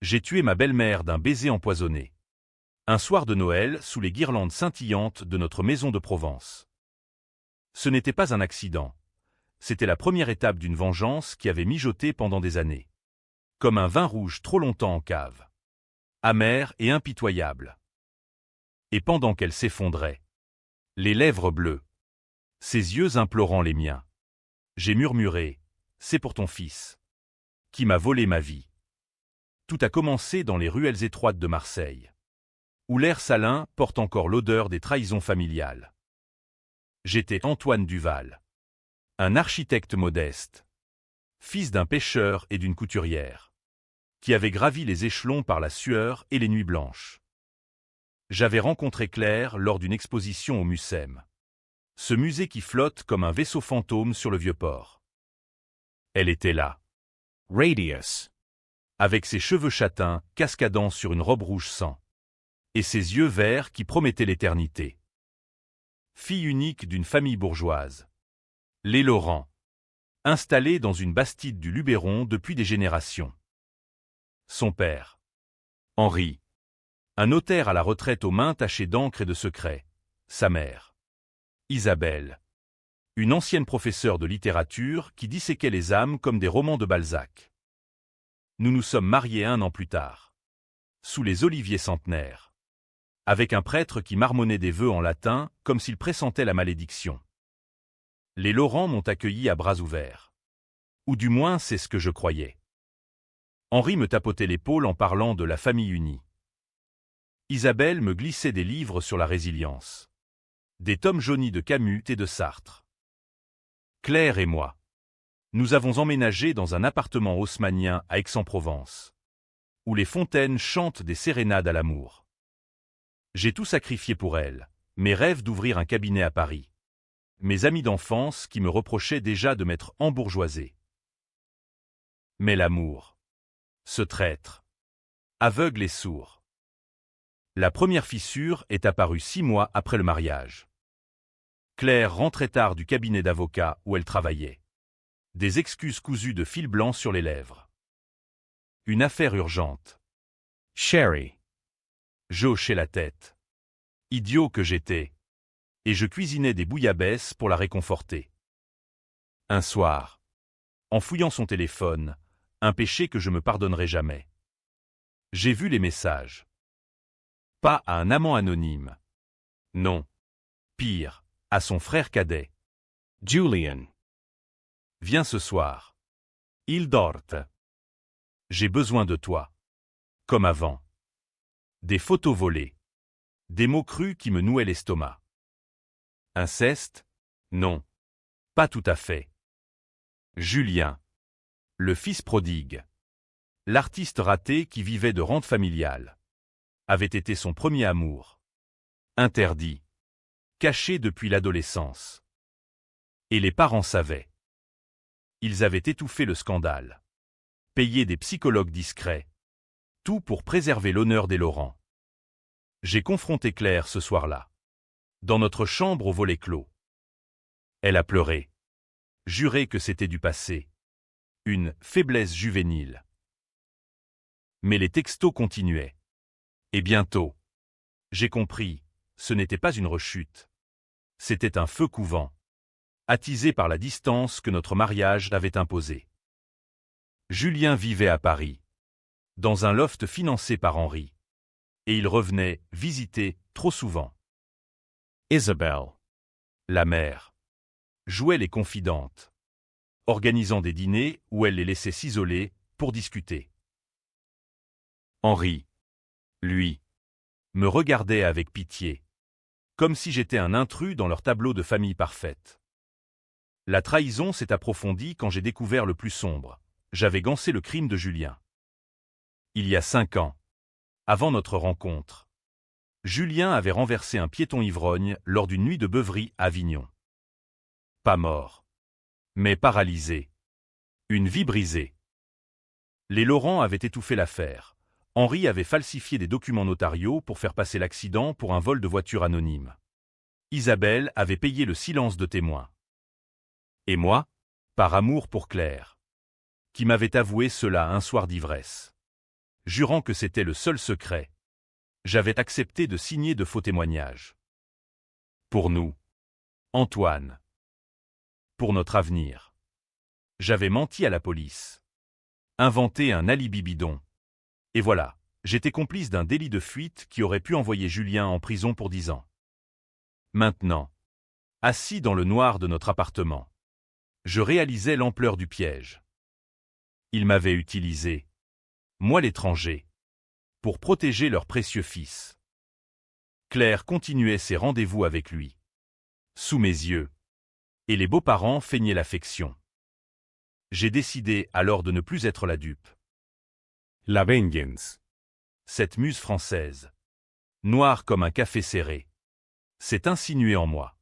J'ai tué ma belle-mère d'un baiser empoisonné. Un soir de Noël, sous les guirlandes scintillantes de notre maison de Provence. Ce n'était pas un accident. C'était la première étape d'une vengeance qui avait mijoté pendant des années. Comme un vin rouge trop longtemps en cave. Amer et impitoyable. Et pendant qu'elle s'effondrait, les lèvres bleues, ses yeux implorant les miens, j'ai murmuré, c'est pour ton fils, qui m'a volé ma vie. Tout a commencé dans les ruelles étroites de Marseille, où l'air salin porte encore l'odeur des trahisons familiales. J'étais Antoine Duval, un architecte modeste, fils d'un pêcheur et d'une couturière, qui avait gravi les échelons par la sueur et les nuits blanches. J'avais rencontré Claire lors d'une exposition au Mucem, ce musée qui flotte comme un vaisseau fantôme sur le vieux port. Elle était là. Radius. Avec ses cheveux châtains cascadant sur une robe rouge sang. Et ses yeux verts qui promettaient l'éternité. Fille unique d'une famille bourgeoise. Les Laurent. Installée dans une bastide du Luberon depuis des générations. Son père. Henri. Un notaire à la retraite aux mains tachées d'encre et de secrets. Sa mère. Isabelle. Une ancienne professeure de littérature qui disséquait les âmes comme des romans de Balzac. Nous nous sommes mariés 1 an plus tard. Sous les oliviers centenaires. Avec un prêtre qui marmonnait des vœux en latin comme s'il pressentait la malédiction. Les Laurent m'ont accueilli à bras ouverts. Ou du moins c'est ce que je croyais. Henri me tapotait l'épaule en parlant de la famille unie. Isabelle me glissait des livres sur la résilience. Des tomes jaunis de Camus et de Sartre. Claire et moi. Nous avons emménagé dans un appartement haussmannien à Aix-en-Provence, où les fontaines chantent des sérénades à l'amour. J'ai tout sacrifié pour elle, mes rêves d'ouvrir un cabinet à Paris. Mes amis d'enfance qui me reprochaient déjà de m'être embourgeoisé. Mais l'amour. Ce traître. Aveugle et sourd. La première fissure est apparue 6 mois après le mariage. Claire rentrait tard du cabinet d'avocat où elle travaillait. Des excuses cousues de fil blanc sur les lèvres. Une affaire urgente. Sherry. Je hochais la tête. Idiot que j'étais. Et je cuisinais des bouillabaisse pour la réconforter. Un soir, en fouillant son téléphone, un péché que je me pardonnerai jamais. J'ai vu les messages. Pas à un amant anonyme. Non. Pire, à son frère cadet. Julian. Viens ce soir. Il dort. J'ai besoin de toi. Comme avant. Des photos volées. Des mots crus qui me nouaient l'estomac. Inceste? Non. Pas tout à fait. Julien. Le fils prodigue. L'artiste raté qui vivait de rente familiale. Avait été son premier amour. Interdit. Caché depuis l'adolescence. Et les parents savaient. Ils avaient étouffé le scandale. Payé des psychologues discrets. Tout pour préserver l'honneur des Laurent. J'ai confronté Claire ce soir-là. Dans notre chambre au volet clos. Elle a pleuré. Juré que c'était du passé. Une faiblesse juvénile. Mais les textos continuaient. Et bientôt, j'ai compris, ce n'était pas une rechute. C'était un feu couvant, attisé par la distance que notre mariage avait imposée. Julien vivait à Paris, dans un loft financé par Henri. Et il revenait visiter trop souvent. Isabelle, la mère, jouait les confidentes, organisant des dîners où elle les laissait s'isoler pour discuter. Henri, lui, me regardait avec pitié, comme si j'étais un intrus dans leur tableau de famille parfaite. La trahison s'est approfondie quand j'ai découvert le plus sombre. J'avais gancé le crime de Julien. Il y a 5 ans, avant notre rencontre, Julien avait renversé un piéton ivrogne lors d'une nuit de beuverie à Avignon. Pas mort, mais paralysé. Une vie brisée. Les Laurent avaient étouffé l'affaire. Henri avait falsifié des documents notariaux pour faire passer l'accident pour un vol de voiture anonyme. Isabelle avait payé le silence de témoin. Et moi, par amour pour Claire, qui m'avait avoué cela un soir d'ivresse. jurant que c'était le seul secret. J'avais accepté de signer de faux témoignages. Pour nous. Antoine. Pour notre avenir. J'avais menti à la police. Inventé un alibi bidon. Et voilà, j'étais complice d'un délit de fuite qui aurait pu envoyer Julien en prison pour 10 ans. Maintenant, assis dans le noir de notre appartement, je réalisais l'ampleur du piège. Ils m'avaient utilisé, moi l'étranger, pour protéger leur précieux fils. Claire continuait ses rendez-vous avec lui, sous mes yeux, et les beaux-parents feignaient l'affection. J'ai décidé alors de ne plus être la dupe. La vengeance. Cette muse française, noire comme un café serré, s'est insinuée en moi.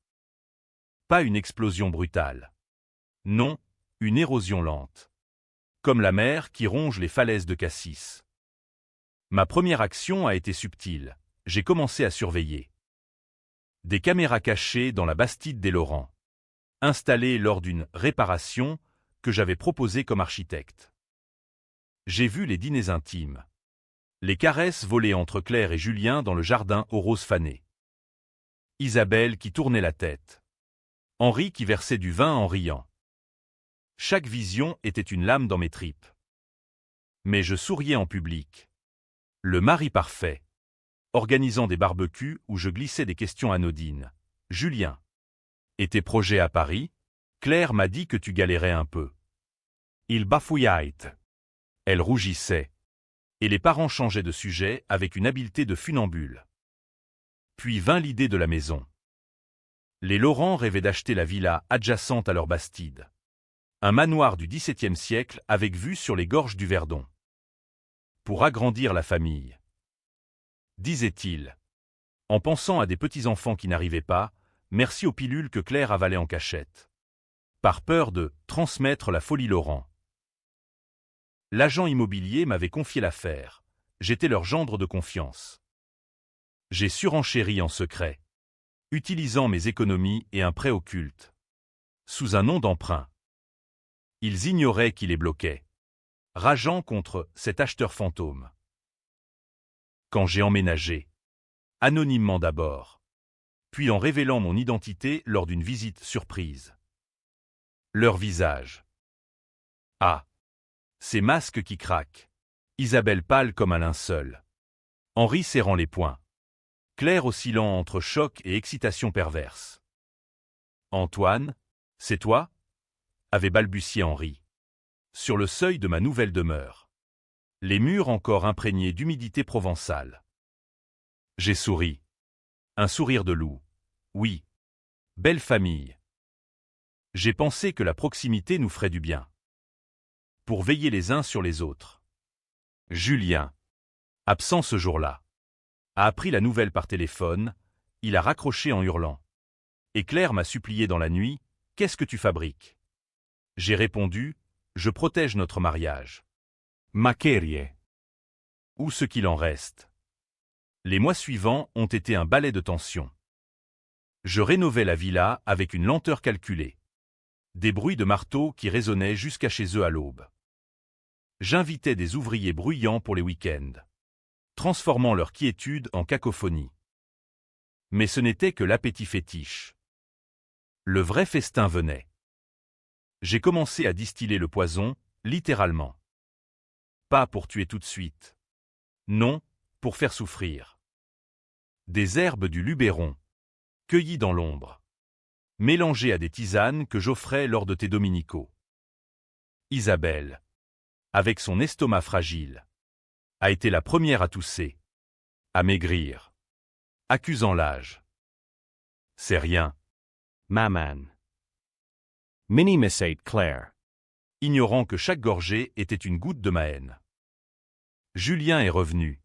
Pas une explosion brutale. Non, une érosion lente. Comme la mer qui ronge les falaises de Cassis. Ma première action a été subtile. J'ai commencé à surveiller. Des caméras cachées dans la bastide des Laurent, installées lors d'une réparation que j'avais proposée comme architecte. J'ai vu les dîners intimes. Les caresses volées entre Claire et Julien dans le jardin aux roses fanées. Isabelle qui tournait la tête. Henri qui versait du vin en riant. Chaque vision était une lame dans mes tripes. Mais je souriais en public. Le mari parfait. Organisant des barbecues où je glissais des questions anodines. Julien. Et tes projets à Paris? Claire m'a dit que tu galérais un peu. Il bafouillait. Elle rougissait. Et les parents changeaient de sujet avec une habileté de funambule. Puis vint l'idée de la maison. Les Laurent rêvaient d'acheter la villa adjacente à leur bastide. Un manoir du XVIIe siècle avec vue sur les gorges du Verdon. Pour agrandir la famille. Disait-il. En pensant à des petits-enfants qui n'arrivaient pas, merci aux pilules que Claire avalait en cachette. Par peur de transmettre la folie Laurent. L'agent immobilier m'avait confié l'affaire. J'étais leur gendre de confiance. J'ai surenchéri en secret, utilisant mes économies et un prêt occulte. Sous un nom d'emprunt. Ils ignoraient qui les bloquait, rageant contre cet acheteur fantôme. Quand j'ai emménagé, anonymement d'abord, puis en révélant mon identité lors d'une visite surprise. Leur visage. Ah! Ces masques qui craquent. Isabelle pâle comme un linceul. Henri serrant les poings. Claire oscillant entre choc et excitation perverse. Antoine, c'est toi? Avait balbutié Henri. Sur le seuil de ma nouvelle demeure. Les murs encore imprégnés d'humidité provençale. J'ai souri. Un sourire de loup. Oui. Belle famille. J'ai pensé que la proximité nous ferait du bien. Pour veiller les uns sur les autres. Julien, absent ce jour-là, a appris la nouvelle par téléphone, il a raccroché en hurlant. Et Claire m'a supplié dans la nuit, « Qu'est-ce que tu fabriques ?» J'ai répondu, « Je protège notre mariage. » Maquerie. Ou ce qu'il en reste. Les mois suivants ont été un balai de tension. Je rénovais la villa avec une lenteur calculée. Des bruits de marteau qui résonnaient jusqu'à chez eux à l'aube. J'invitais des ouvriers bruyants pour les week-ends, transformant leur quiétude en cacophonie. Mais ce n'était que l'appétit fétiche. Le vrai festin venait. J'ai commencé à distiller le poison, littéralement. Pas pour tuer tout de suite. Non, pour faire souffrir. Des herbes du Luberon, cueillies dans l'ombre, mélangées à des tisanes que j'offrais lors de tes dominicaux. Isabelle, avec son estomac fragile, a été la première à tousser, à maigrir, accusant l'âge. C'est rien. Maman. Mini-missate Claire. Ignorant que chaque gorgée était une goutte de ma haine. Julien est revenu,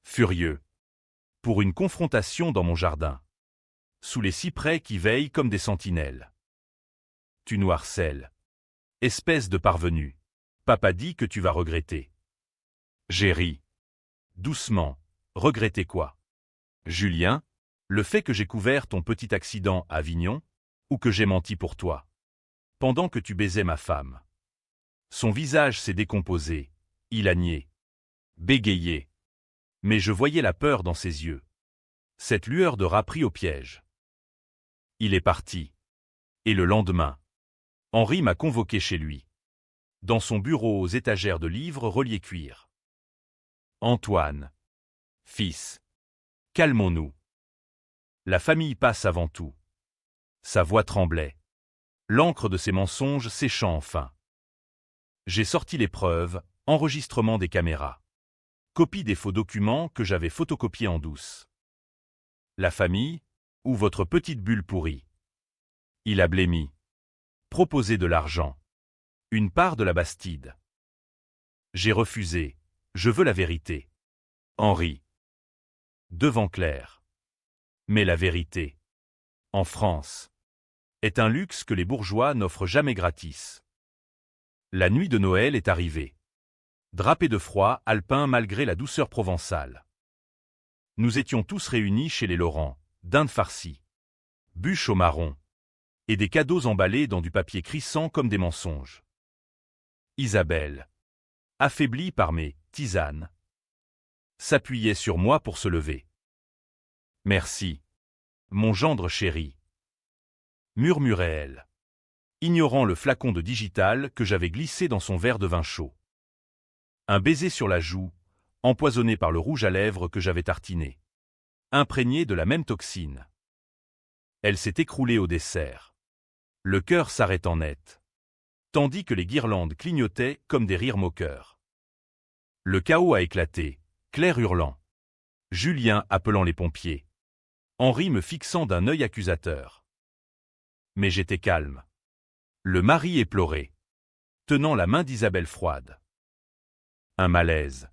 furieux, pour une confrontation dans mon jardin, sous les cyprès qui veillent comme des sentinelles. Tu nous harcèles. Espèce de parvenu. Papa dit que tu vas regretter. J'ai ri. Doucement. Regretter quoi? Julien, le fait que j'ai couvert ton petit accident à Avignon, ou que j'ai menti pour toi, pendant que tu baisais ma femme. Son visage s'est décomposé. Il a nié. bégayait. Mais je voyais la peur dans ses yeux. Cette lueur de rat pris au piège. Il est parti. Et le lendemain, Henri m'a convoqué chez lui. Dans son bureau aux étagères de livres reliés cuir. Antoine. Fils. Calmons-nous. La famille passe avant tout. Sa voix tremblait. L'encre de ses mensonges séchant enfin. J'ai sorti les preuves, enregistrement des caméras. Copie des faux documents que j'avais photocopiés en douce. La famille, ou votre petite bulle pourrie. Il a blêmi. Proposé de l'argent. Une part de la Bastide. J'ai refusé. Je veux la vérité. Henri. Devant Claire. Mais la vérité, en France, est un luxe que les bourgeois n'offrent jamais gratis. La nuit de Noël est arrivée. Drapé de froid alpin malgré la douceur provençale. Nous étions tous réunis chez les Laurent, dinde farcie, bûche au marron, et des cadeaux emballés dans du papier crissant comme des mensonges. Isabelle, affaiblie par mes tisanes, s'appuyait sur moi pour se lever. Merci, mon gendre chéri, murmurait-elle, ignorant le flacon de digital que j'avais glissé dans son verre de vin chaud. Un baiser sur la joue, empoisonné par le rouge à lèvres que j'avais tartiné, imprégné de la même toxine. Elle s'est écroulée au dessert, le cœur s'arrêtant net, tandis que les guirlandes clignotaient comme des rires moqueurs. Le chaos a éclaté, Claire hurlant, Julien appelant les pompiers, Henri me fixant d'un œil accusateur. Mais j'étais calme. Le mari éploré, tenant la main d'Isabelle froide. Un malaise.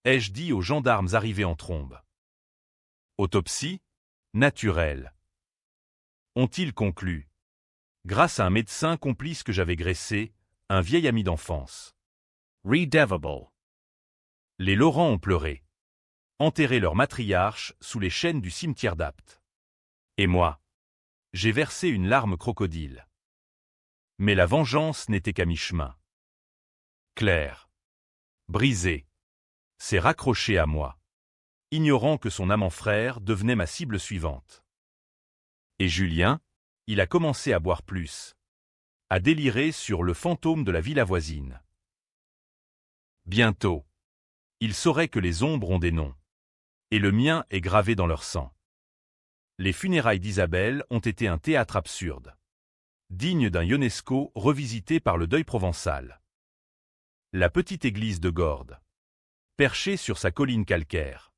Ai-je dit aux gendarmes arrivés en trombe. Autopsie, naturelle. Ont-ils conclu, grâce à un médecin complice que j'avais graissé, un vieil ami d'enfance. Redevable. Les Laurent ont pleuré. Enterré leur matriarche sous les chênes du cimetière d'Apt. Et moi, j'ai versé une larme crocodile. Mais la vengeance n'était qu'à mi-chemin. Claire, brisée, s'est raccrochée à moi, ignorant que son amant frère devenait ma cible suivante. Et Julien, il a commencé à boire plus, à délirer sur le fantôme de la villa voisine. Bientôt, il saurait que les ombres ont des noms. Et le mien est gravé dans leur sang. Les funérailles d'Isabelle ont été un théâtre absurde, digne d'un UNESCO revisité par le deuil provençal. La petite église de Gordes, perchée sur sa colline calcaire,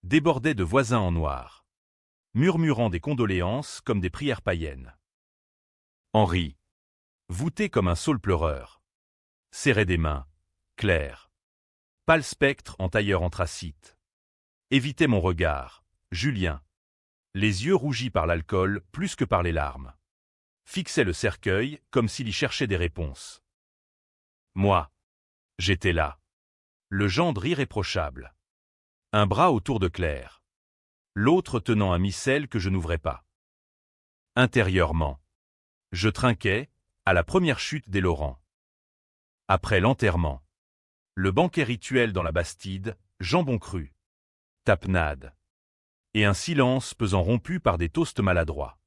débordait de voisins en noir, murmurant des condoléances comme des prières païennes. Henri, voûté comme un saule pleureur, serrait des mains, Claire, pâle spectre en tailleur anthracite. Évitait mon regard, Julien, les yeux rougis par l'alcool plus que par les larmes. Fixait le cercueil comme s'il y cherchait des réponses. Moi, j'étais là, le gendre irréprochable. Un bras autour de Claire, l'autre tenant un missel que je n'ouvrais pas. Intérieurement, je trinquais, à la première chute des Laurent. Après l'enterrement, le banquet rituel dans la Bastide, jambon cru. Tapenade. Et un silence pesant rompu par des toasts maladroits.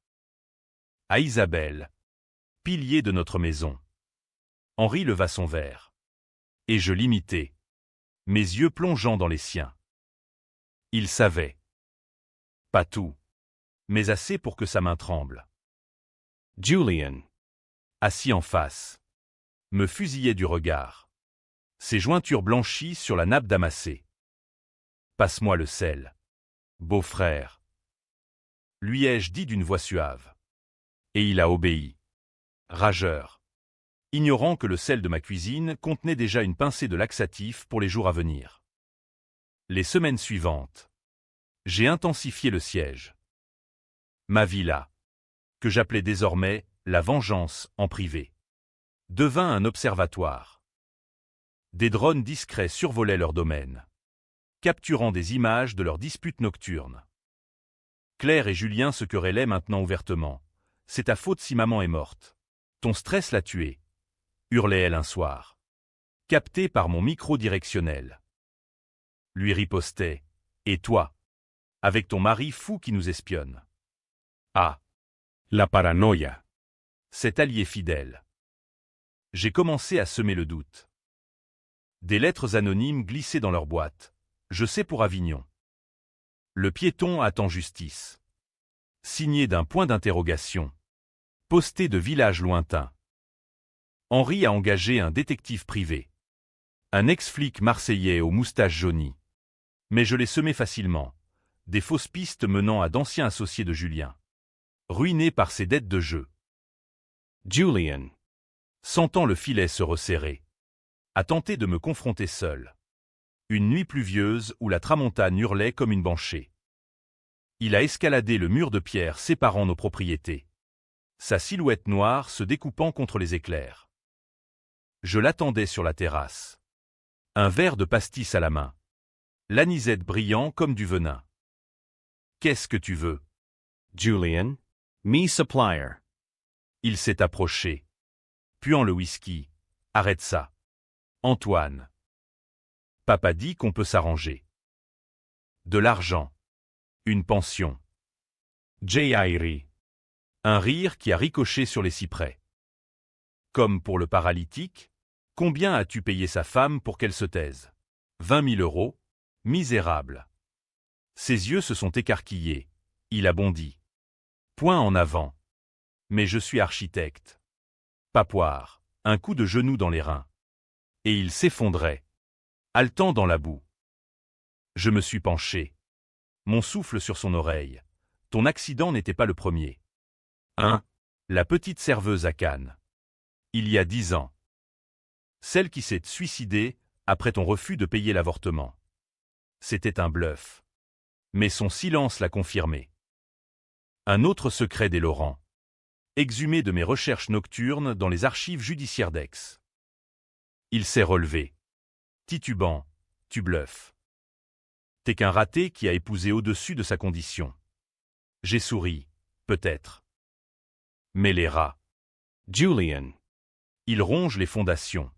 À Isabelle, pilier de notre maison. Henri leva son verre. Et je l'imitai, mes yeux plongeant dans les siens. Il savait. Pas tout, mais assez pour que sa main tremble. Julian, assis en face, me fusillait du regard. Ses jointures blanchies sur la nappe damassée. Passe-moi le sel, beau-frère. Lui ai-je dit d'une voix suave. Et il a obéi. Rageur. Ignorant que le sel de ma cuisine contenait déjà une pincée de laxatif pour les jours à venir. Les semaines suivantes, j'ai intensifié le siège. Ma villa, que j'appelais désormais la vengeance en privé, devint un observatoire. Des drones discrets survolaient leur domaine, capturant des images de leurs disputes nocturnes. Claire et Julien se querellaient maintenant ouvertement. « C'est ta faute si maman est morte. Ton stress l'a tuée », hurlait-elle un soir. Captée par mon micro directionnel. lui ripostai. Et toi? Avec ton mari fou qui nous espionne. Ah, La paranoia. cet allié fidèle. J'ai commencé à semer le doute. Des lettres anonymes glissaient dans leur boîte. Je sais pour Avignon. Le piéton attend justice. Signé d'un point d'interrogation. Posté de village lointain. Henri a engagé un détective privé. Un ex-flic marseillais aux moustaches jaunies. Mais je l'ai semé facilement. Des fausses pistes menant à d'anciens associés de Julien. Ruinés par ses dettes de jeu. Julian. Sentant le filet se resserrer. A tenté de me confronter seul. Une nuit pluvieuse où la tramontane hurlait comme une banshee. Il a escaladé le mur de pierre séparant nos propriétés. Sa silhouette noire se découpant contre les éclairs. Je l'attendais sur la terrasse. Un verre de pastis à la main. L'anisette brillant comme du venin. Qu'est-ce que tu veux? Julian. Me supplier. Il s'est approché. Puant le whisky. Arrête ça. Antoine. Papa dit qu'on peut s'arranger. De l'argent. Une pension. J.I.R. Un rire qui a ricoché sur les cyprès. Comme pour le paralytique, combien as-tu payé sa femme pour qu'elle se taise? 20 000 euros. Misérable. Ses yeux se sont écarquillés. Il a bondi. Point en avant. Mais je suis architecte. Papoire. Un coup de genou dans les reins. Et il s'effondrait. Haletant dans la boue. Je me suis penché. Mon souffle sur son oreille. Ton accident n'était pas le premier. Hein? La petite serveuse à Cannes. Il y a 10 ans. Celle qui s'est suicidée après ton refus de payer l'avortement. C'était un bluff. Mais son silence l'a confirmé. Un autre secret des Laurent. Exhumé de mes recherches nocturnes dans les archives judiciaires d'Aix. Il s'est relevé. Titubant, tu bluffes. T'es qu'un raté qui a épousé au-dessus de sa condition. J'ai souri, peut-être. Mais les rats. Julian. Il ronge les fondations.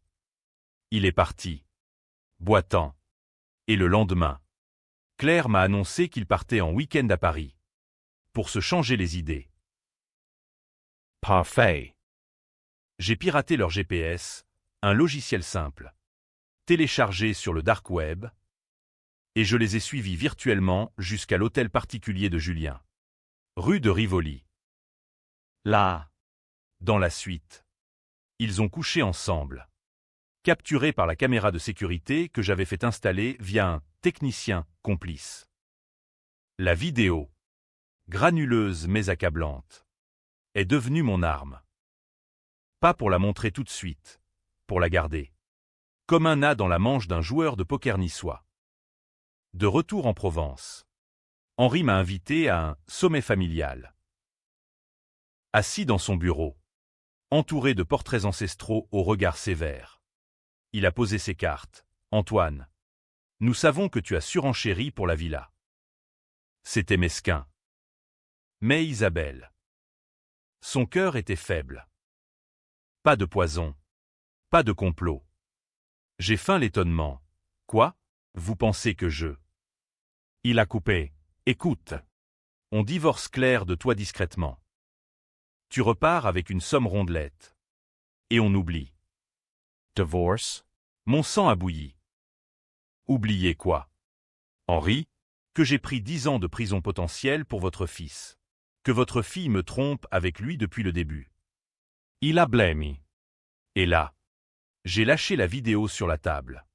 Il est parti. Boitant. Et le lendemain, Claire m'a annoncé qu'il partait en week-end à Paris. Pour se changer les idées. Parfait. J'ai piraté leur GPS, un logiciel simple. Téléchargé sur le dark web. Et je les ai suivis virtuellement jusqu'à l'hôtel particulier de Julien. Rue de Rivoli. Là. Dans la suite. Ils ont couché ensemble. Capturés par la caméra de sécurité que j'avais fait installer via un technicien complice. La vidéo, granuleuse mais accablante, est devenue mon arme. Pas pour la montrer tout de suite, pour la garder. Comme un as dans la manche d'un joueur de poker niçois. De retour en Provence, Henri m'a invité à un sommet familial. Assis dans son bureau, entouré de portraits ancestraux au regard sévère. Il a posé ses cartes. Antoine, nous savons que tu as surenchéri pour la villa. C'était mesquin. Mais Isabelle. Son cœur était faible. Pas de poison. Pas de complot. J'ai feint l'étonnement. Quoi? Vous pensez que je... Il a coupé. Écoute. On divorce Claire de toi discrètement. Tu repars avec une somme rondelette. Et on oublie. Divorce. Mon sang a bouilli. Oubliez quoi? Henri, que j'ai pris 10 ans de prison potentielle pour votre fils. Que votre fille me trompe avec lui depuis le début. Il a blâmé. Et là, j'ai lâché la vidéo sur la table.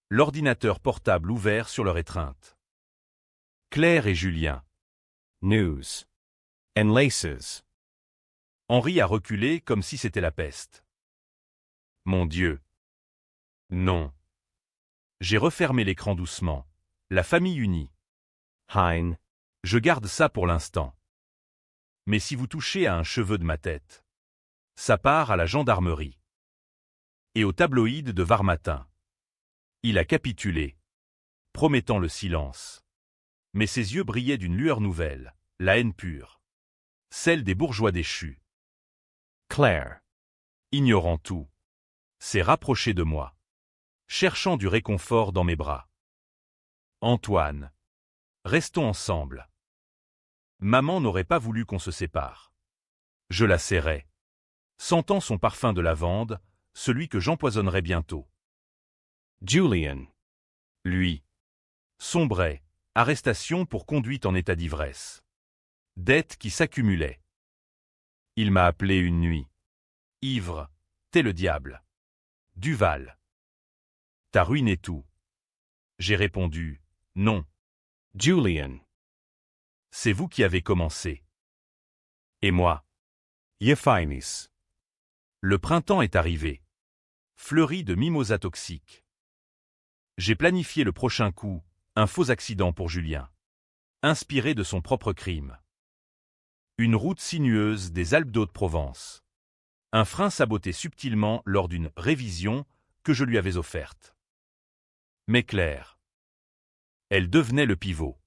L'ordinateur portable ouvert sur leur étreinte. Claire et Julien. News. Enlaces. Henri a reculé comme si c'était la peste. Mon Dieu. Non. J'ai refermé l'écran doucement. La famille unie. Hein. Je garde ça pour l'instant. Mais si vous touchez à un cheveu de ma tête, ça part à la gendarmerie. Et au tabloïd de Var Matin. Il a capitulé, promettant le silence. Mais ses yeux brillaient d'une lueur nouvelle, la haine pure. Celle des bourgeois déchus. Claire. Ignorant tout, s'est rapproché de moi, cherchant du réconfort dans mes bras. Antoine. Restons ensemble. Maman n'aurait pas voulu qu'on se sépare. Je la serrai. Sentant son parfum de lavande, celui que j'empoisonnerais bientôt. Julian. Lui. Sombrait. Arrestation pour conduite en état d'ivresse. Dettes qui s'accumulaient. Il m'a appelé une nuit. Ivre, t'es le diable. Duval. T'as ruiné tout. J'ai répondu, non. Julian. C'est vous qui avez commencé. Et moi. Epiphanes. Le printemps est arrivé. Fleuri de mimosas toxiques. J'ai planifié le prochain coup, un faux accident pour Julien. Inspiré de son propre crime. Une route sinueuse des Alpes d'Haute-Provence. Un frein saboté subtilement lors d'une révision que je lui avais offerte. Mais Claire. Elle devenait le pivot.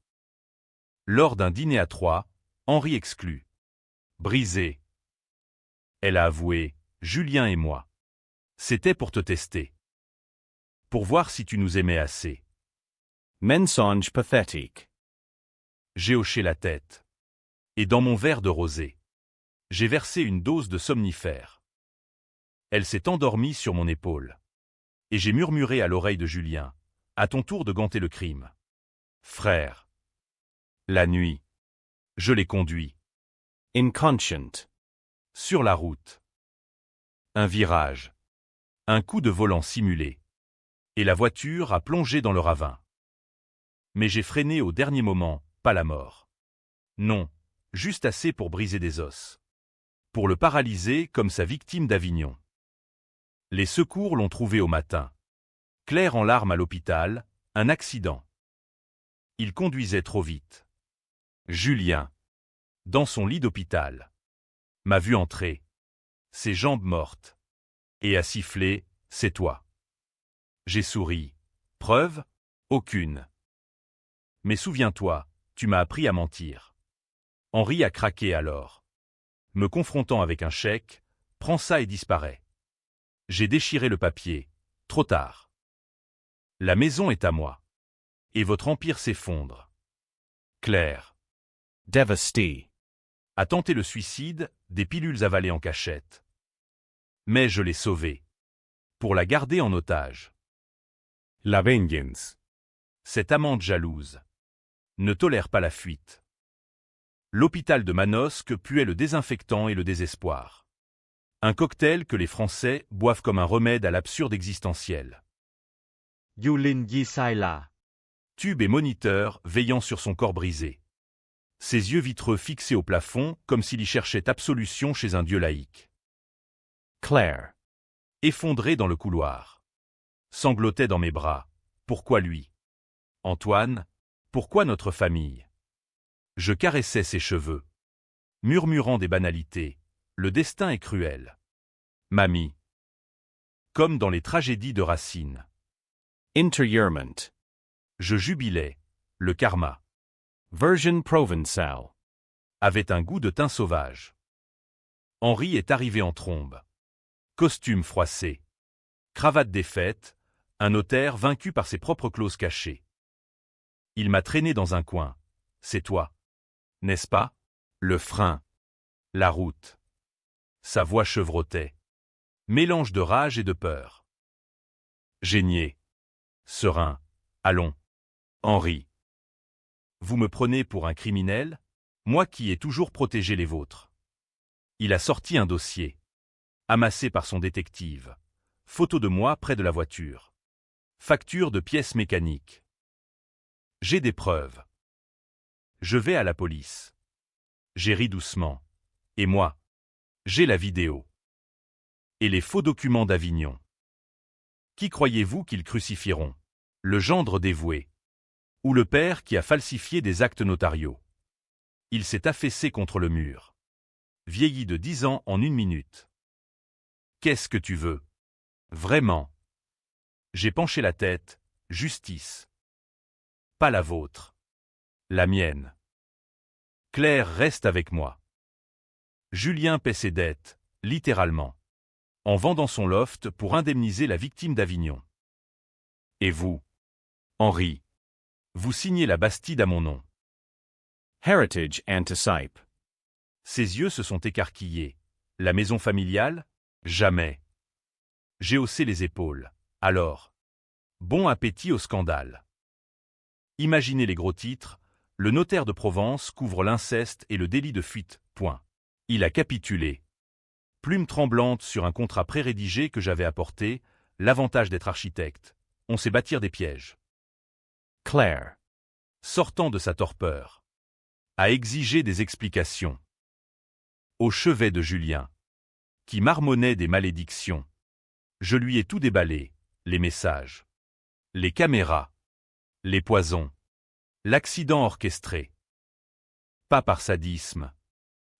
Lors d'un dîner à 3, Henri exclu. Brisé. Elle a avoué, Julien et moi. C'était pour te tester. Pour voir si tu nous aimais assez. Mensonge pathétique. J'ai hoché la tête. Et dans mon verre de rosé, j'ai versé une dose de somnifère. Elle s'est endormie sur mon épaule. Et j'ai murmuré à l'oreille de Julien, à ton tour de ganter le crime. Frère. La nuit. Je l'ai conduit. Inconscient. Sur la route. Un virage. Un coup de volant simulé. Et la voiture a plongé dans le ravin. Mais j'ai freiné au dernier moment, pas la mort. Non, juste assez pour briser des os. Pour le paralyser comme sa victime d'Avignon. Les secours l'ont trouvé au matin. Claire en larmes à l'hôpital, un accident. Il conduisait trop vite. Julien. Dans son lit d'hôpital. M'a vu entrer. Ses jambes mortes. Et a sifflé, c'est toi. J'ai souri. Preuve? Aucune. Mais souviens-toi, tu m'as appris à mentir. Henri a craqué alors. Me confrontant avec un chèque, prends ça et disparais. J'ai déchiré le papier. Trop tard. La maison est à moi. Et votre empire s'effondre. Claire. Devasté. A tenté le suicide, des pilules avalées en cachette. Mais je l'ai sauvée. Pour la garder en otage. La vengeance. Cette amante jalouse ne tolère pas la fuite. L'hôpital de Manosque puait le désinfectant et le désespoir. Un cocktail que les Français boivent comme un remède à l'absurde existentiel. Yulin Yisaila. Tube et moniteur veillant sur son corps brisé. Ses yeux vitreux fixés au plafond comme s'il y cherchait absolution chez un dieu laïque. Claire. Effondré dans le couloir. Sanglotait dans mes bras. Pourquoi lui? Antoine, pourquoi notre famille? Je caressais ses cheveux. Murmurant des banalités, le destin est cruel. Mamie. Comme dans les tragédies de Racine. Interurement. Je jubilais, le karma. Version provençale. Avait un goût de thym sauvage. Henri est arrivé en trombe. Costume froissé. Cravate défaite, un notaire vaincu par ses propres clauses cachées. Il m'a traîné dans un coin. C'est toi. N'est-ce pas? Le frein. La route. Sa voix chevrotait. Mélange de rage et de peur. J'ai nié. Serein. Allons. Henri. Vous me prenez pour un criminel? Moi qui ai toujours protégé les vôtres. Il a sorti un dossier. Amassé par son détective. Photo de moi près de la voiture. Facture de pièces mécaniques. J'ai des preuves. Je vais à la police. J'ai ri doucement. Et moi? J'ai la vidéo. Et les faux documents d'Avignon. Qui croyez-vous qu'ils crucifieront? Le gendre dévoué. Ou le père qui a falsifié des actes notariaux? Il s'est affaissé contre le mur. Vieilli de 10 ans en 1 minute. Qu'est-ce que tu veux? Vraiment? J'ai penché la tête. Justice. Pas la vôtre. La mienne. Claire reste avec moi. Julien paie ses dettes, littéralement. En vendant son loft pour indemniser la victime d'Avignon. Et vous? Henri. Vous signez la Bastide à mon nom. Heritage anticipe. Ses yeux se sont écarquillés. La maison familiale? Jamais. J'ai haussé les épaules. Alors. Bon appétit au scandale. Imaginez les gros titres. Le notaire de Provence couvre l'inceste et le délit de fuite. Point. Il a capitulé. Plume tremblante sur un contrat pré-rédigé que j'avais apporté, l'avantage d'être architecte. On sait bâtir des pièges. Claire. Sortant de sa torpeur. A exigé des explications. Au chevet de Julien. Qui marmonnait des malédictions. Je lui ai tout déballé, les messages. Les caméras. Les poisons. L'accident orchestré. Pas par sadisme.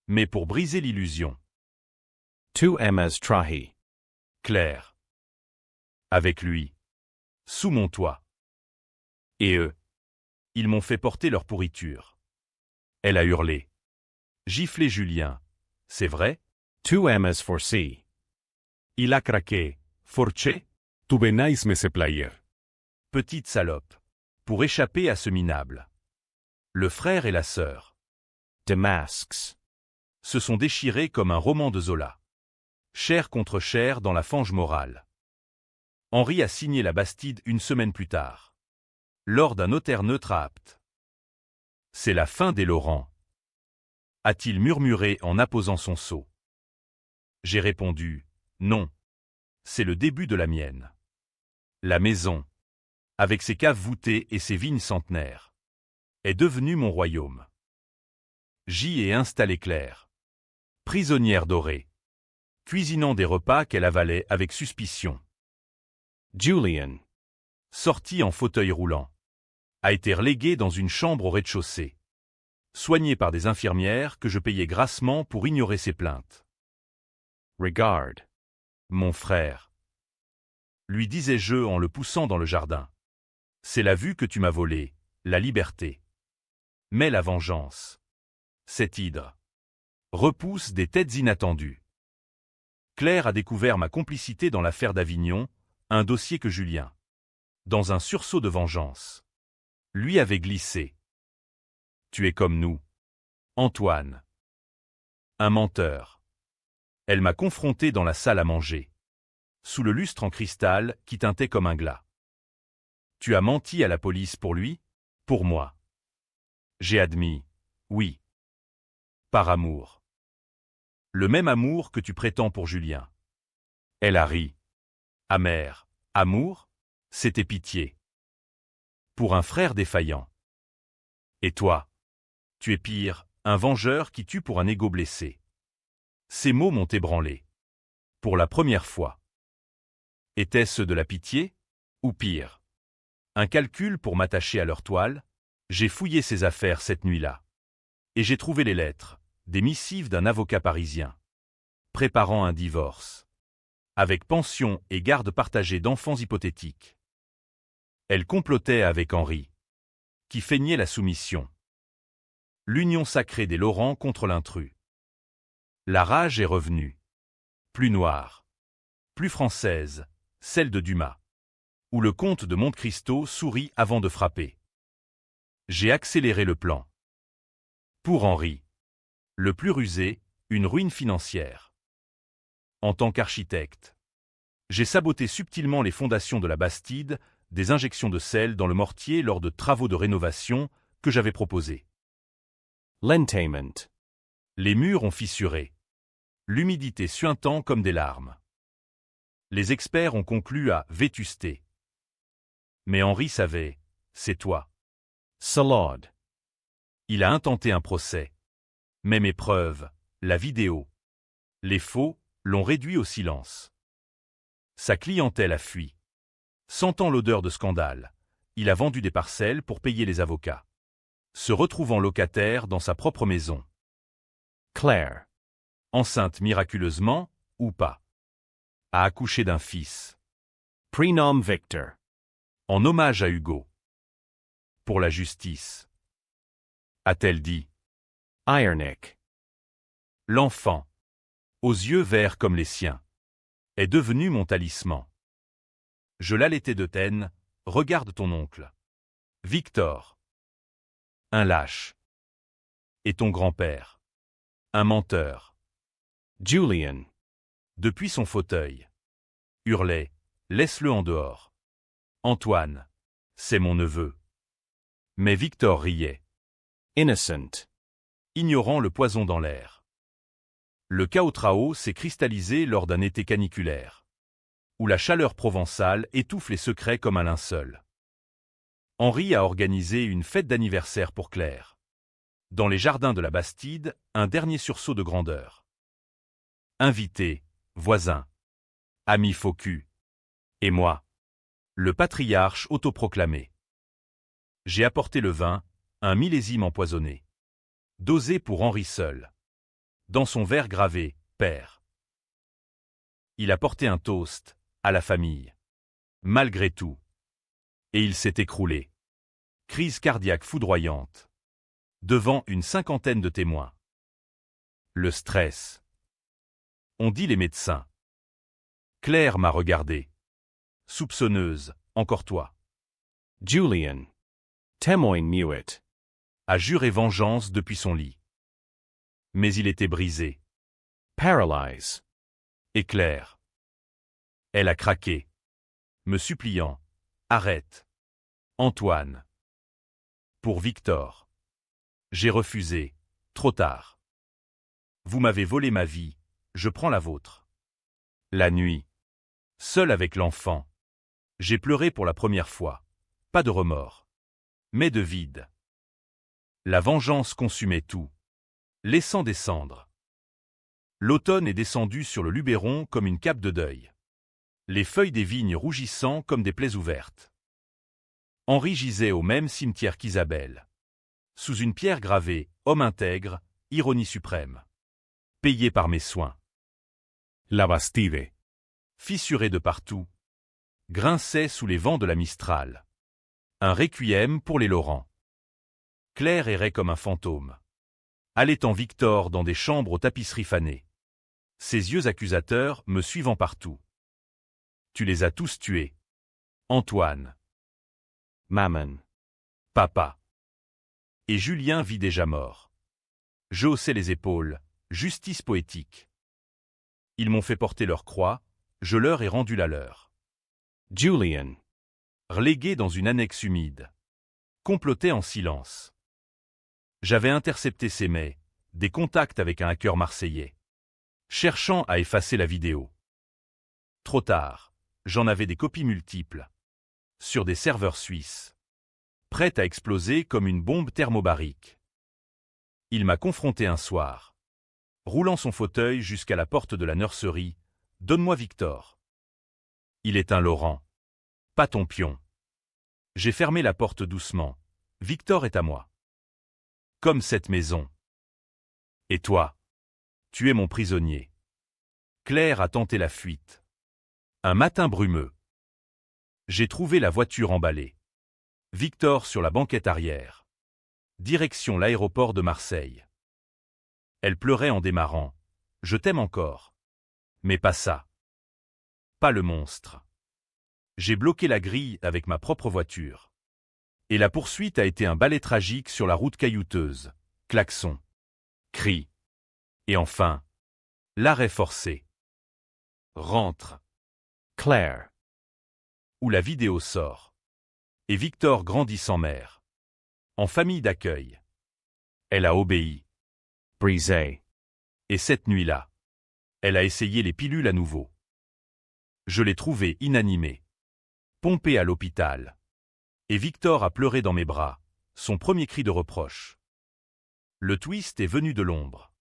Mais pour briser l'illusion. Tu Emma's trahi. Claire. Avec lui. Sous mon toit. Et eux. Ils m'ont fait porter leur pourriture. Elle a hurlé. Giflé Julien. C'est vrai? Tu Emma's foresee. Il a craqué. Forché? Tu venais me se player. Petite salope. Pour échapper à ce minable. Le frère et la sœur. Damasks. Se sont déchirés comme un roman de Zola. Chair contre chair dans la fange morale. Henri a signé la Bastide une semaine plus tard. Lors d'un notaire neutre à Apt. C'est la fin des Laurent. A-t-il murmuré en apposant son seau. J'ai répondu, non. C'est le début de la mienne. La maison, avec ses caves voûtées et ses vignes centenaires, est devenue mon royaume. J'y ai installé Claire. Prisonnière dorée. Cuisinant des repas qu'elle avalait avec suspicion. Julian. Sorti en fauteuil roulant. A été relégué dans une chambre au rez-de-chaussée. Soigné par des infirmières que je payais grassement pour ignorer ses plaintes. Regard. Mon frère. Lui disais-je en le poussant dans le jardin. C'est la vue que tu m'as volée, la liberté. Mais la vengeance. Cette hydre. Repousse des têtes inattendues. Claire a découvert ma complicité dans l'affaire d'Avignon, un dossier que Julien, dans un sursaut de vengeance, lui avait glissé. Tu es comme nous. Antoine. Un menteur. Elle m'a confronté dans la salle à manger. Sous le lustre en cristal qui tintait comme un glas. Tu as menti à la police pour lui? Pour moi. J'ai admis. Oui. Par amour. Le même amour que tu prétends pour Julien. Elle a ri. Amer. Amour? C'était pitié. Pour un frère défaillant. Et toi? Tu es pire, un vengeur qui tue pour un ego blessé. Ces mots m'ont ébranlé. Pour la première fois. Étaient-ce de la pitié? Ou pire? Un calcul pour m'attacher à leur toile? J'ai fouillé ses affaires cette nuit-là. Et j'ai trouvé les lettres, des missives d'un avocat parisien. Préparant un divorce. Avec pension et garde partagée d'enfants hypothétiques. Elle complotait avec Henri. Qui feignait la soumission. L'union sacrée des Laurent contre l'intrus. La rage est revenue. Plus noire. Plus française, celle de Dumas. Où le comte de Monte Cristo sourit avant de frapper. J'ai accéléré le plan. Pour Henri. Le plus rusé, une ruine financière. En tant qu'architecte. J'ai saboté subtilement les fondations de la Bastide, des injections de sel dans le mortier lors de travaux de rénovation que j'avais proposés. L'entainment. Les murs ont fissuré. L'humidité suintant comme des larmes. Les experts ont conclu à vétusté. Mais Henri savait, c'est toi. Salade. Il a intenté un procès. Mais mes preuves, la vidéo, les faux, l'ont réduit au silence. Sa clientèle a fui. Sentant l'odeur de scandale, il a vendu des parcelles pour payer les avocats. Se retrouvant locataire dans sa propre maison. Claire. Enceinte miraculeusement, ou pas. A accouché d'un fils. Prénom Victor. En hommage à Hugo. Pour la justice. A-t-elle dit. Ironic. L'enfant, aux yeux verts comme les siens, est devenu mon talisman. Je l'allaitais de Taine, regarde ton oncle. Victor. Un lâche. Et ton grand-père. Un menteur. Julian. Depuis son fauteuil. Hurlait. Laisse-le en dehors. Antoine. C'est mon neveu. Mais Victor riait. Innocent. Ignorant le poison dans l'air. Le Cao-Trao s'est cristallisé lors d'un été caniculaire, où la chaleur provençale étouffe les secrets comme un linceul. Henri a organisé une fête d'anniversaire pour Claire. Dans les jardins de la Bastide, un dernier sursaut de grandeur. Invités, voisins, amis faux cul. Et moi, le patriarche autoproclamé. J'ai apporté le vin, un millésime empoisonné. Dosé pour Henri seul. Dans son verre gravé, Père. Il a porté un toast, à la famille. Malgré tout. Et il s'est écroulé. Crise cardiaque foudroyante. Devant une cinquantaine de témoins. Le stress. On dit les médecins. Claire m'a regardé. Soupçonneuse, encore toi. Julian. Témoin muet. A juré vengeance depuis son lit. Mais il était brisé. Paralyze. Et Claire. Elle a craqué. Me suppliant. Arrête. Antoine. Pour Victor. J'ai refusé. Trop tard. Vous m'avez volé ma vie, je prends la vôtre. La nuit. Seul avec l'enfant. J'ai pleuré pour la première fois. Pas de remords. Mais de vide. La vengeance consumait tout. Laissant des cendres. L'automne est descendu sur le Luberon comme une cape de deuil. Les feuilles des vignes rougissant comme des plaies ouvertes. Henri gisait au même cimetière qu'Isabelle. Sous une pierre gravée, homme intègre, ironie suprême. Payé par mes soins. La Bastide. Fissuré de partout. Grinçait sous les vents de la Mistral. Un requiem pour les Laurent. Claire errait comme un fantôme. Allaitant Victor dans des chambres aux tapisseries fanées. Ses yeux accusateurs me suivant partout. Tu les as tous tués. Antoine. Mammon. Papa. Et Julien vit déjà mort. Je haussais les épaules, justice poétique. Ils m'ont fait porter leur croix, je leur ai rendu la leur. Julian. Relégué dans une annexe humide. Complotait en silence. J'avais intercepté ses mails, des contacts avec un hacker marseillais. Cherchant à effacer la vidéo. Trop tard, j'en avais des copies multiples. Sur des serveurs suisses. Prêtes à exploser comme une bombe thermobarique. Il m'a confronté un soir. Roulant son fauteuil jusqu'à la porte de la nurserie. Donne-moi Victor. Il est un Laurent. Pas ton pion. J'ai fermé la porte doucement. Victor est à moi. Comme cette maison. Et toi? Tu es mon prisonnier. Claire a tenté la fuite. Un matin brumeux. J'ai trouvé la voiture emballée. Victor sur la banquette arrière. Direction l'aéroport de Marseille. Elle pleurait en démarrant. Je t'aime encore. Mais pas ça. Pas le monstre. J'ai bloqué la grille avec ma propre voiture. Et la poursuite a été un ballet tragique sur la route caillouteuse. Klaxon. Cri. Et enfin, l'arrêt forcé. Rentre. Claire. Où la vidéo sort. Et Victor grandit sans mère. En famille d'accueil. Elle a obéi. Brisé. Et cette nuit-là, elle a essayé les pilules à nouveau. Je l'ai trouvée inanimée. Pompée à l'hôpital. Et Victor a pleuré dans mes bras, son premier cri de reproche. Le twist est venu de l'ombre.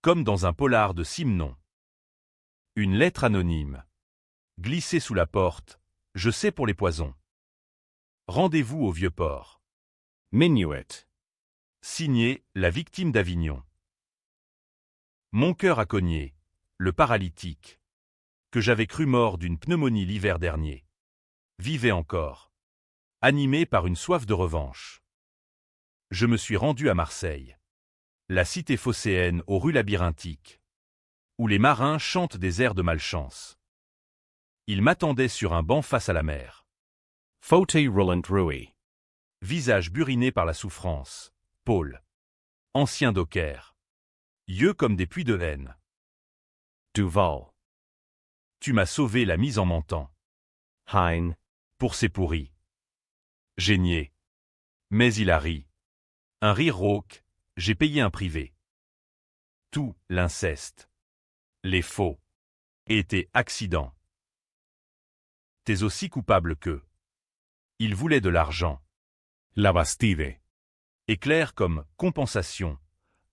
Comme dans un polar de Simenon. Une lettre anonyme. Glissée sous la porte, je sais pour les poisons. Rendez-vous au Vieux-Port. Minuet. Signé, la victime d'Avignon. Mon cœur a cogné, le paralytique, que j'avais cru mort d'une pneumonie l'hiver dernier. Vivait encore. Animé par une soif de revanche. Je me suis rendu à Marseille. La cité phocéenne aux rues labyrinthiques. Où les marins chantent des airs de malchance. Ils m'attendaient sur un banc face à la mer. Faute roulant rui. Visage buriné par la souffrance. Paul. Ancien docker. Yeux comme des puits de haine. Duval. Tu m'as sauvé la mise en mentant. Hein. Pour ces pourris. J'ai nié. Mais il a ri. Un rire rauque, j'ai payé un privé. Tout, l'inceste. Les faux. Était accident. T'es aussi coupable qu'eux. Il voulait de l'argent. La Bastide. Éclair comme compensation.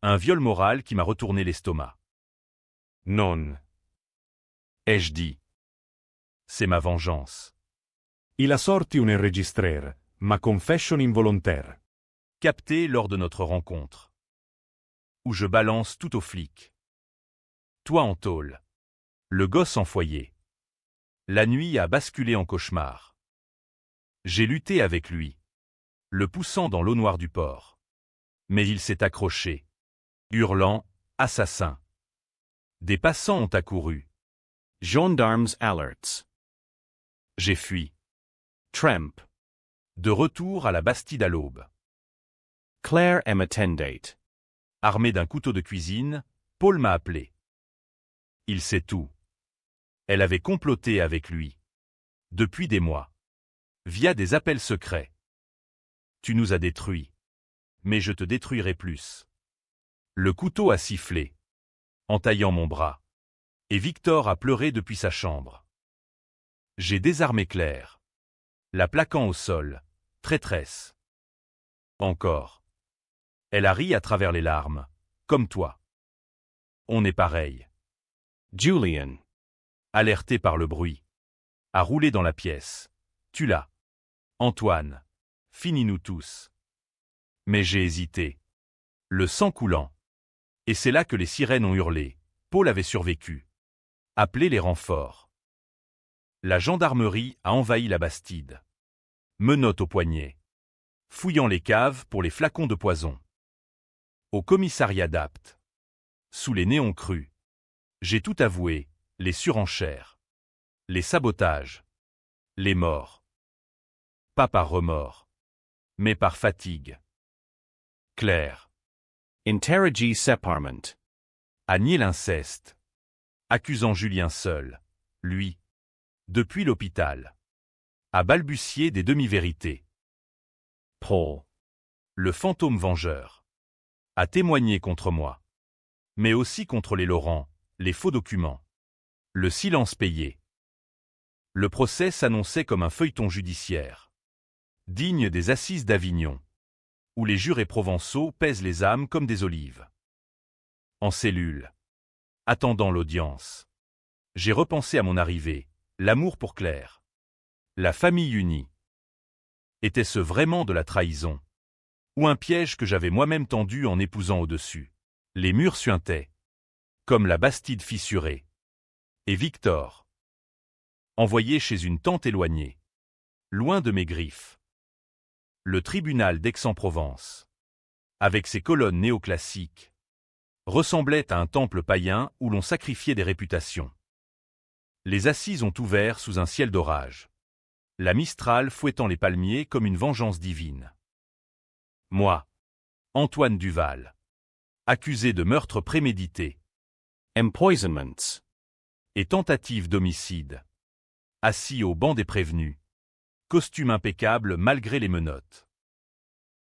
Un viol moral qui m'a retourné l'estomac. Non. Ai-je dit. C'est ma vengeance. I la sorti un enregistrer, ma confession involontaire. Capté lors de notre rencontre. Où je balance tout aux flics. Toi en tôle. Le gosse en foyer. La nuit a basculé en cauchemar. J'ai lutté avec lui. Le poussant dans l'eau noire du port. Mais il s'est accroché. Hurlant, assassin. Des passants ont accouru. Gendarmes alerts. J'ai fui. Tramp. De retour à la Bastide à l'aube. Claire M. Attendate. Armé d'un couteau de cuisine, Paul m'a appelé. Il sait tout. Elle avait comploté avec lui. Depuis des mois. Via des appels secrets. Tu nous as détruits. Mais je te détruirai plus. Le couteau a sifflé. Entaillant mon bras. Et Victor a pleuré depuis sa chambre. J'ai désarmé Claire. La plaquant au sol. Traîtresse. Encore. Elle a ri à travers les larmes. Comme toi. On est pareil. Julian. Alerté par le bruit. A roulé dans la pièce. Tu l'as. Antoine. Finis-nous tous. Mais j'ai hésité. Le sang coulant. Et c'est là que les sirènes ont hurlé. Paul avait survécu. Appelez les renforts. La gendarmerie a envahi la Bastide. Menottes au poignet. Fouillant les caves pour les flacons de poison. Au commissariat d'Apt. Sous les néons crus. J'ai tout avoué, les surenchères. Les sabotages. Les morts. Pas par remords. Mais par fatigue. Claire. Interrogi separement. A nié l'inceste. Accusant Julien seul. Lui. Depuis l'hôpital. A balbutié des demi-vérités. Paul. Le fantôme vengeur. A témoigné contre moi. Mais aussi contre les Laurent, les faux documents. Le silence payé. Le procès s'annonçait comme un feuilleton judiciaire. Digne des assises d'Avignon. Où les jurés provençaux pèsent les âmes comme des olives. En cellule. Attendant l'audience. J'ai repensé à mon arrivée, l'amour pour Claire. La famille unie. Était-ce vraiment de la trahison? Ou un piège que j'avais moi-même tendu en épousant au-dessus? Les murs suintaient. Comme la Bastide fissurée. Et Victor. Envoyé chez une tante éloignée. Loin de mes griffes. Le tribunal d'Aix-en-Provence. Avec ses colonnes néoclassiques. Ressemblait à un temple païen où l'on sacrifiait des réputations. Les assises ont ouvert sous un ciel d'orage. La Mistral fouettant les palmiers comme une vengeance divine. Moi, Antoine Duval, accusé de meurtre prémédité Empoisonments. et tentative d'homicide, assis au banc des prévenus, costume impeccable malgré les menottes.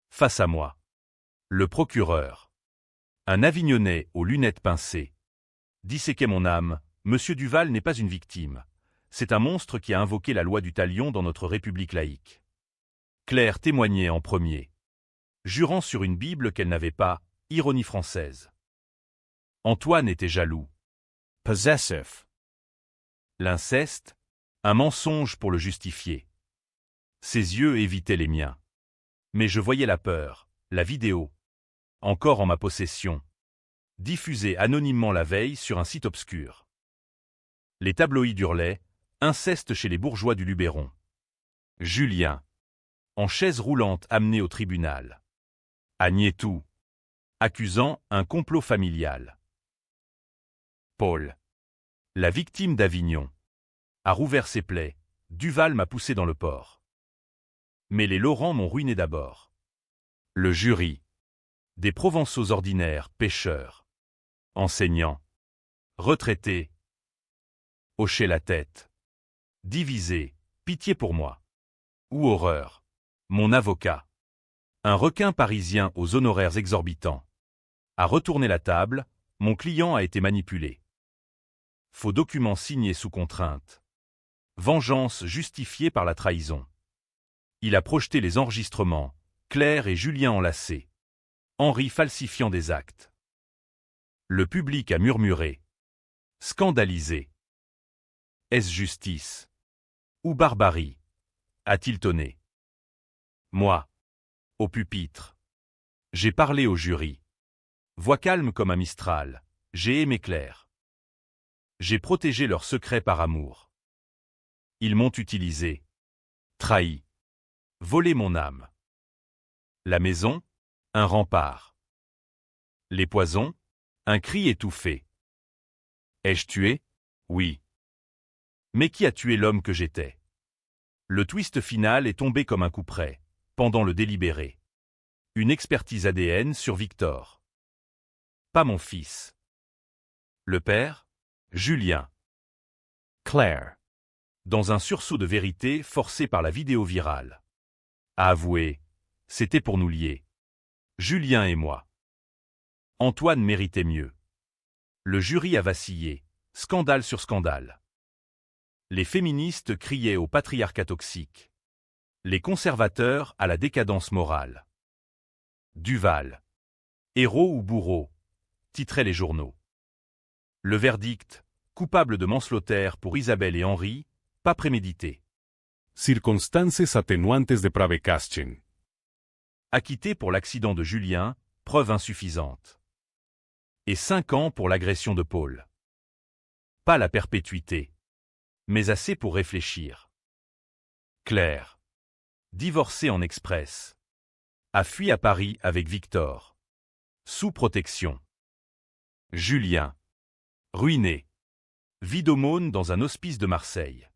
Face à moi, le procureur, un Avignonnais aux lunettes pincées, disséquait mon âme. Monsieur Duval n'est pas une victime. C'est un monstre qui a invoqué la loi du talion dans notre République laïque. Claire témoignait en premier, jurant sur une Bible qu'elle n'avait pas, ironie française. Antoine était jaloux. Possessive. L'inceste, un mensonge pour le justifier. Ses yeux évitaient les miens. Mais je voyais la peur, la vidéo, encore en ma possession, diffusée anonymement la veille sur un site obscur. Les tabloïds hurlaient, inceste chez les bourgeois du Luberon. Julien, en chaise roulante amené au tribunal. A nié tout, accusant un complot familial. Paul, la victime d'Avignon, a rouvert ses plaies. Duval m'a poussé dans le port. Mais les Laurent m'ont ruiné d'abord. Le jury. Des Provençaux ordinaires, pêcheurs, enseignants, retraités. Hocher la tête. Divisé, pitié pour moi. Ou horreur. Mon avocat. Un requin parisien aux honoraires exorbitants. A retourné la table, mon client a été manipulé. Faux documents signés sous contrainte. Vengeance justifiée par la trahison. Il a projeté les enregistrements, Claire et Julien enlacés. Henri falsifiant des actes. Le public a murmuré. Scandalisé. Est-ce justice? Ou barbarie? A-t-il tonné? Moi. Au pupitre. J'ai parlé au jury. Voix calme comme un mistral. J'ai aimé Claire. J'ai protégé leurs secrets par amour. Ils m'ont utilisé. Trahi. Volé mon âme. La maison, un rempart. Les poisons, un cri étouffé. Ai-je tué? Oui. Mais qui a tué l'homme que j'étais? Le twist final est tombé comme un coup près, pendant le délibéré. Une expertise ADN sur Victor. Pas mon fils. Le père? Julien. Claire. Dans un sursaut de vérité forcé par la vidéo virale. À avouer, c'était pour nous lier. Julien et moi. Antoine méritait mieux. Le jury a vacillé, scandale sur scandale. Les féministes criaient au patriarcat toxique. Les conservateurs à la décadence morale. Duval. Héros ou bourreau, titraient les journaux. Le verdict, coupable de manslaughter pour Isabelle et Henri, pas prémédité. Circunstances atenuantes de pravecasten. Acquitté pour l'accident de Julien, preuve insuffisante. Et 5 ans pour l'agression de Paul. Pas la perpétuité, mais assez pour réfléchir. Claire. Divorcée en express. A fui à Paris avec Victor. Sous protection. Julien. Ruiné. Vie d'aumône dans un hospice de Marseille.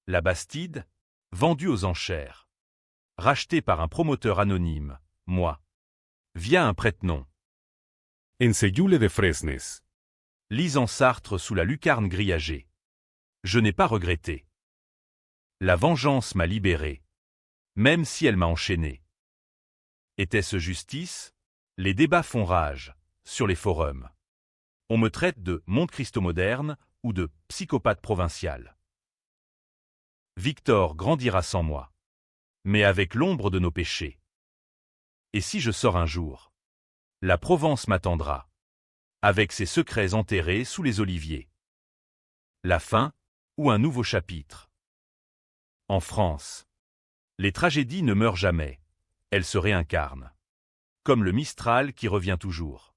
La Bastide, vendue aux enchères. Rachetée par un promoteur anonyme, moi. Via un prête-nom. En Segule de Fresnes. Lisant Sartre sous la lucarne grillagée. Je n'ai pas regretté. La vengeance m'a libéré. Même si elle m'a enchaîné. Était-ce justice? Les débats font rage, sur les forums. On me traite de Monte Cristo moderne ou de psychopathe provincial. Victor grandira sans moi. Mais avec l'ombre de nos péchés. Et si je sors un jour? La Provence m'attendra. Avec ses secrets enterrés sous les oliviers. La fin, ou un nouveau chapitre. En France. Les tragédies ne meurent jamais. Elles se réincarnent. Comme le Mistral qui revient toujours.